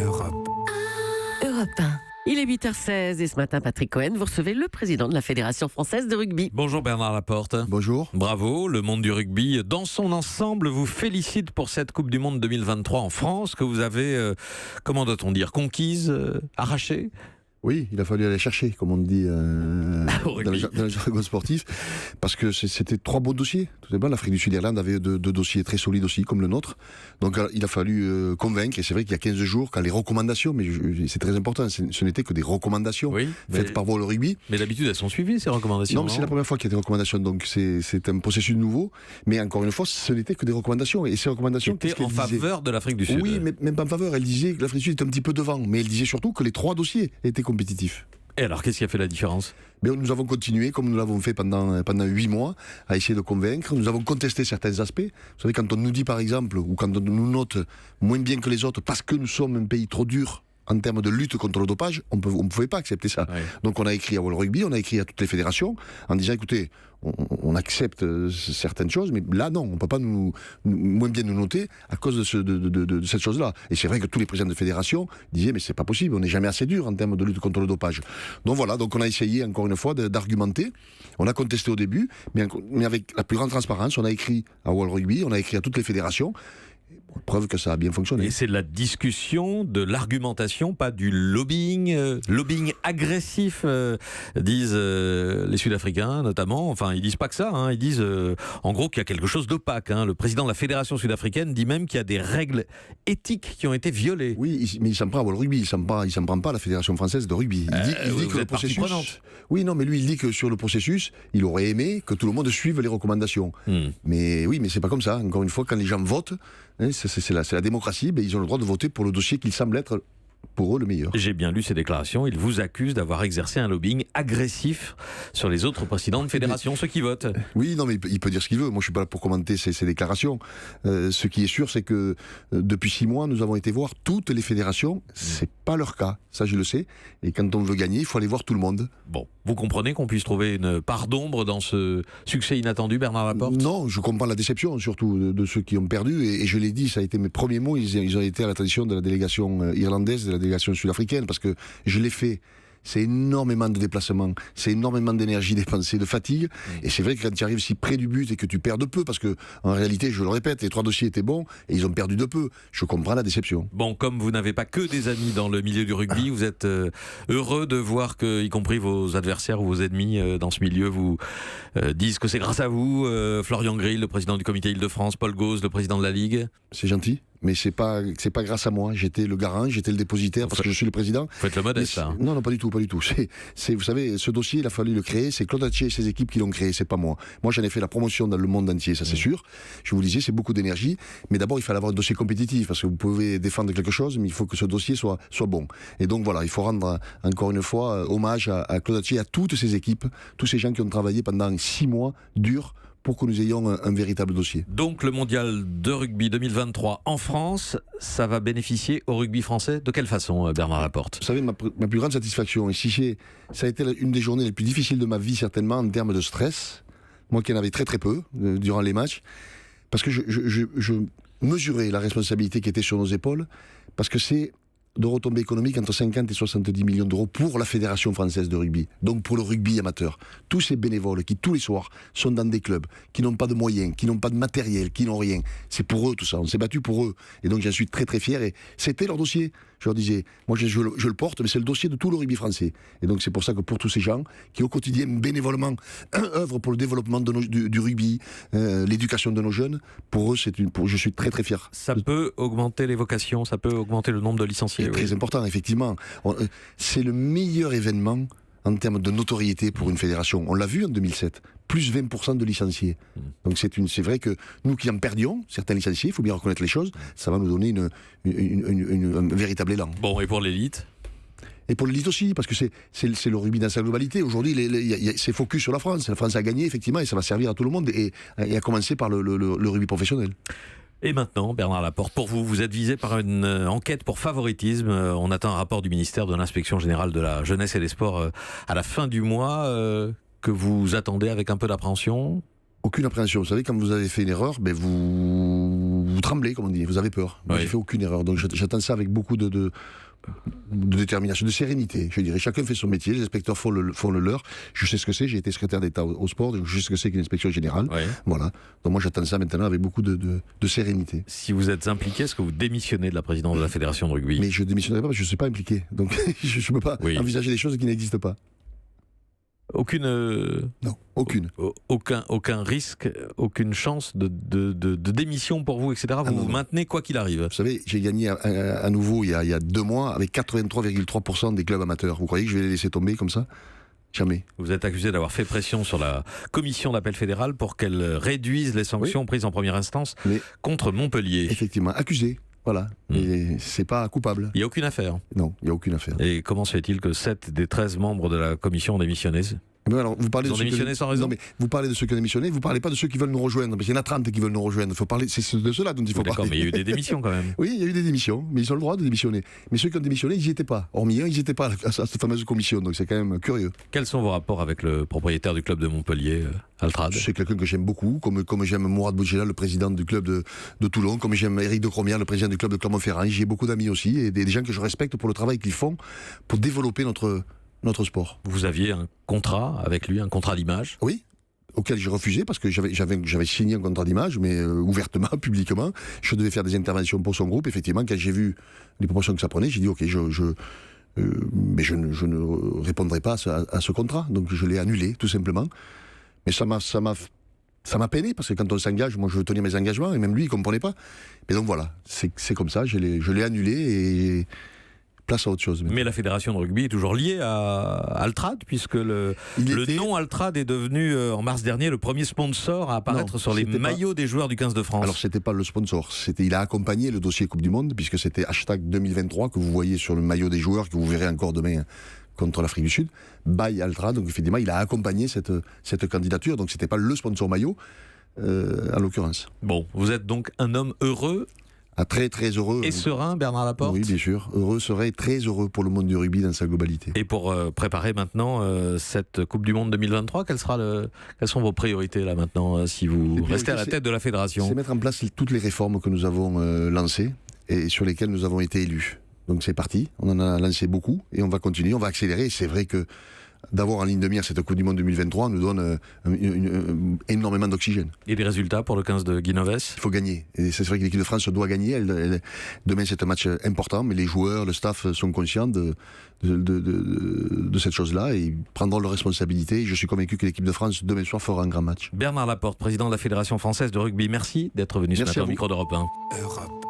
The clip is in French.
Europe. Europe 1. Il est 8h16 et ce matin, Patrick Cohen, vous recevez le président de la Fédération française de rugby. Bonjour Bernard Laporte. Bonjour. Bravo, le monde du rugby dans son ensemble vous félicite pour cette Coupe du Monde 2023 en France que vous avez, comment doit-on dire, conquise, arrachée. Oui, il a fallu aller chercher, comme on dit dans le jargon sportif, parce que c'était 3 beaux dossiers. Tout simplement, l'Afrique du Sud et l'Irlande avaient 2 dossiers très solides aussi, comme le nôtre. Donc il a fallu convaincre, et c'est vrai qu'il y a 15 jours, quand les recommandations, mais c'est très important, ce n'étaient que des recommandations faites par World Rugby. Mais d'habitude, elles sont suivies, ces recommandations. Non, mais c'est la première fois qu'il y a des recommandations, donc c'est un processus nouveau. Mais encore une fois, ce n'était que des recommandations. Et ces recommandations étaient en faveur de l'Afrique du Sud. Oui, mais même pas en faveur. Elle disait que l'Afrique du Sud était un petit peu devant, mais elle disait surtout que les 3 dossiers étaient compétitifs. Et alors, qu'est-ce qui a fait la différence ? Nous avons continué, comme nous l'avons fait pendant 8 mois, à essayer de convaincre. Nous avons contesté certains aspects. Vous savez, quand on nous dit, par exemple, ou quand on nous note moins bien que les autres, parce que nous sommes un pays trop dur en termes de lutte contre le dopage, on ne pouvait pas accepter ça. Oui. Donc on a écrit à World Rugby, on a écrit à toutes les fédérations, en disant, écoutez, on accepte certaines choses, mais là non, on ne peut pas moins bien nous noter à cause de cette chose-là. Et c'est vrai que tous les présidents de fédération disaient, mais c'est pas possible, on n'est jamais assez dur en termes de lutte contre le dopage. Donc voilà, donc on a essayé encore une fois d'argumenter, on a contesté au début, mais avec la plus grande transparence, on a écrit à World Rugby, on a écrit à toutes les fédérations, preuve que ça a bien fonctionné. Et c'est de la discussion, de l'argumentation, pas du lobbying, lobbying agressif, disent les Sud-Africains notamment. Enfin, ils disent pas que ça, hein. Ils disent en gros qu'il y a quelque chose d'opaque. Hein. Le président de la Fédération sud-africaine dit même qu'il y a des règles éthiques qui ont été violées. Oui, mais il s'en prend à World Rugby, il s'en prend pas à la Fédération française de rugby. Il dit que le processus. Oui, non, mais lui, il dit que sur le processus, il aurait aimé que tout le monde suive les recommandations. Mais oui, mais c'est pas comme ça. Encore une fois, quand les gens votent, hein, c'est la démocratie, ben, ils ont le droit de voter pour le dossier qu'ils semblent être pour eux le meilleur. J'ai bien lu ces déclarations, il vous accuse d'avoir exercé un lobbying agressif sur les autres présidents de fédération, ceux qui votent. Oui, non, mais il peut dire ce qu'il veut, moi je suis pas là pour commenter ces déclarations. Ce qui est sûr, c'est que depuis 6 mois, nous avons été voir toutes les fédérations, c'est pas leur cas, ça je le sais, et quand on veut gagner, il faut aller voir tout le monde. Bon, vous comprenez qu'on puisse trouver une part d'ombre dans ce succès inattendu, Bernard Laporte ? Non, je comprends la déception, surtout de ceux qui ont perdu, et je l'ai dit, ça a été mes premiers mots, ils ont été à l'attention de la délégation irlandaise, de la délégation sud-africaine, parce que je l'ai fait. C'est énormément de déplacements, c'est énormément d'énergie dépensée, de fatigue. Et c'est vrai que quand tu arrives si près du but et que tu perds de peu, parce que en réalité, je le répète, les 3 dossiers étaient bons et ils ont perdu de peu. Je comprends la déception. Bon, comme vous n'avez pas que des amis dans le milieu du rugby, vous êtes heureux de voir que, y compris vos adversaires ou vos ennemis dans ce milieu, vous disent que c'est grâce à vous, Florian Grill, le président du comité Île-de-France, Paul Gauze, le président de la Ligue. C'est gentil. Mais c'est pas grâce à moi. J'étais le garant, j'étais le dépositaire parce que je suis le président. Vous faites le modeste, hein. Non, pas du tout. Vous savez, ce dossier, il a fallu le créer. C'est Claude Hattier et ses équipes qui l'ont créé. C'est pas moi. Moi, j'en ai fait la promotion dans le monde entier, ça c'est sûr. Je vous le disais, c'est beaucoup d'énergie. Mais d'abord, il fallait avoir un dossier compétitif parce que vous pouvez défendre quelque chose, mais il faut que ce dossier soit bon. Et donc voilà, il faut rendre encore une fois hommage à Claude Hattier et à toutes ses équipes, tous ces gens qui ont travaillé pendant 6 mois durs pour que nous ayons un véritable dossier. Donc le mondial de rugby 2023 en France, ça va bénéficier au rugby français de quelle façon, Bernard Laporte ? Vous savez, ma plus grande satisfaction, et ça a été une des journées les plus difficiles de ma vie certainement en termes de stress, moi qui en avais très très peu durant les matchs, parce que je mesurais la responsabilité qui était sur nos épaules, parce que c'est de retombées économiques entre 50 et 70 millions d'euros pour la Fédération française de rugby, donc pour le rugby amateur. Tous ces bénévoles qui, tous les soirs, sont dans des clubs, qui n'ont pas de moyens, qui n'ont pas de matériel, qui n'ont rien. C'est pour eux tout ça, on s'est battu pour eux. Et donc j'en suis très très fier, et c'était leur dossier. Je leur disais, moi je le porte, mais c'est le dossier de tout le rugby français. Et donc c'est pour ça que pour tous ces gens qui au quotidien bénévolement œuvrent pour le développement du rugby, l'éducation de nos jeunes, pour eux je suis très très fier. Ça peut augmenter les vocations, ça peut augmenter le nombre de licenciés. C'est très important, effectivement. C'est le meilleur événement en termes de notoriété pour une fédération. On l'a vu en 2007, plus 20% de licenciés. Donc c'est vrai que nous qui en perdions, certains licenciés, il faut bien reconnaître les choses, ça va nous donner un véritable élan. Bon, et pour l'élite ? Et pour l'élite aussi, parce que c'est le rugby dans sa globalité. Aujourd'hui, c'est focus sur la France. La France a gagné, effectivement, et ça va servir à tout le monde, et à commencer par le rugby professionnel. Et maintenant, Bernard Laporte, pour vous, vous êtes visé par une enquête pour favoritisme. On attend un rapport du ministère de l'Inspection Générale de la Jeunesse et des Sports à la fin du mois, que vous attendez avec un peu d'appréhension ? Aucune appréhension. Vous savez, quand vous avez fait une erreur, vous tremblez, comme on dit, vous avez peur. Moi, Oui. j'ai fait aucune erreur. Donc j'attends ça avec beaucoup de détermination, de sérénité, je dirais. Chacun fait son métier, les inspecteurs font le leur. Je sais ce que c'est, j'ai été secrétaire d'État au sport, donc je sais ce que c'est qu'une inspection générale. Oui. Voilà. Donc moi j'attends ça maintenant avec beaucoup de sérénité. Si vous êtes impliqué, est-ce que vous démissionnez de la présidence de la Fédération de rugby? Mais je ne démissionnerai pas parce que je ne suis pas impliqué. Donc je ne peux pas Oui. envisager des choses qui n'existent pas. Aucune, Non, aucune. aucun risque, aucune chance de démission pour vous, etc. Vous non, vous non. maintenez quoi qu'il arrive. Vous savez, j'ai gagné à nouveau il y a 2 mois avec 83,3% des clubs amateurs. Vous croyez que je vais les laisser tomber comme ça? Jamais. Vous êtes accusé d'avoir fait pression sur la commission d'appel fédérale pour qu'elle réduise les sanctions prises en première instance Mais contre Montpellier. effectivement, accusé. Voilà. Mais c'est pas coupable. Il n'y a aucune affaire. Non, il n'y a aucune affaire. Et comment se fait-il que 7 des 13 membres de la commission ont démissionné? Mais alors, vous parlez Ils de ont ceux démissionné sans raison. Non, mais vous parlez de ceux qui ont démissionné, vous parlez pas de ceux qui veulent nous rejoindre, parce qu'il y en a 30 qui veulent nous rejoindre. Faut parler, c'est de ceux-là dont il faut D'accord, parler. mais il y a eu des démissions quand même. Oui, il y a eu des démissions, mais ils ont le droit de démissionner. Mais ceux qui ont démissionné, ils n'y étaient pas. Hormis un, ils n'y étaient pas à cette fameuse commission, donc c'est quand même curieux. Quels sont vos rapports avec le propriétaire du club de Montpellier, Altrad? C'est quelqu'un que j'aime beaucoup, comme j'aime Mourad Boudjela, le président du club de Toulon, comme j'aime Éric de Cromière, le président du club de Clermont-Ferrand. J'ai beaucoup d'amis aussi, et des gens que je respecte pour le travail qu'ils font pour développer notre sport. Vous aviez un contrat avec lui, un contrat d'image? Oui, auquel j'ai refusé parce que j'avais signé un contrat d'image, mais ouvertement, publiquement. Je devais faire des interventions pour son groupe. Effectivement, quand j'ai vu les proportions que ça prenait, j'ai dit ok, mais je ne répondrai pas à ce contrat. Donc je l'ai annulé, tout simplement. Mais ça m'a peiné parce que quand on s'engage, moi je veux tenir mes engagements et même lui il comprenait pas. Mais donc voilà, c'est comme ça. Je l'ai annulé et place à autre chose. Mais la fédération de rugby est toujours liée à Altrad, puisque le nom Altrad est devenu, en mars dernier, le premier sponsor à apparaître sur les maillots des joueurs du 15 de France. Alors, c'était pas le sponsor. Il a accompagné le dossier Coupe du Monde, puisque c'était #2023 que vous voyez sur le maillot des joueurs, que vous verrez encore demain contre l'Afrique du Sud. By Altrad. Donc, effectivement, il a accompagné cette candidature. Donc, c'était pas le sponsor maillot, en l'occurrence. Bon, vous êtes donc un homme heureux Très, très heureux. et serein, Bernard Laporte? Oui, bien sûr. Heureux serait très heureux pour le monde du rugby dans sa globalité. Et pour préparer maintenant cette Coupe du Monde 2023, quelles sont vos priorités là maintenant, si vous restez à la tête de la fédération? C'est mettre en place toutes les réformes que nous avons lancées et sur lesquelles nous avons été élus. Donc c'est parti, on en a lancé beaucoup et on va continuer, on va accélérer. C'est vrai que d'avoir en ligne de mire cette Coupe du Monde 2023 nous donne énormément d'oxygène. Et des résultats pour le 15 de Guinoves? Il faut gagner. Et c'est vrai que l'équipe de France doit gagner. Demain, c'est un match important, mais les joueurs, le staff sont conscients de cette chose-là et ils prendront leurs responsabilités. Et je suis convaincu que l'équipe de France, demain soir, fera un grand match. Bernard Laporte, président de la Fédération française de rugby, merci d'être venu ce matin au micro d'Europe 1. Europe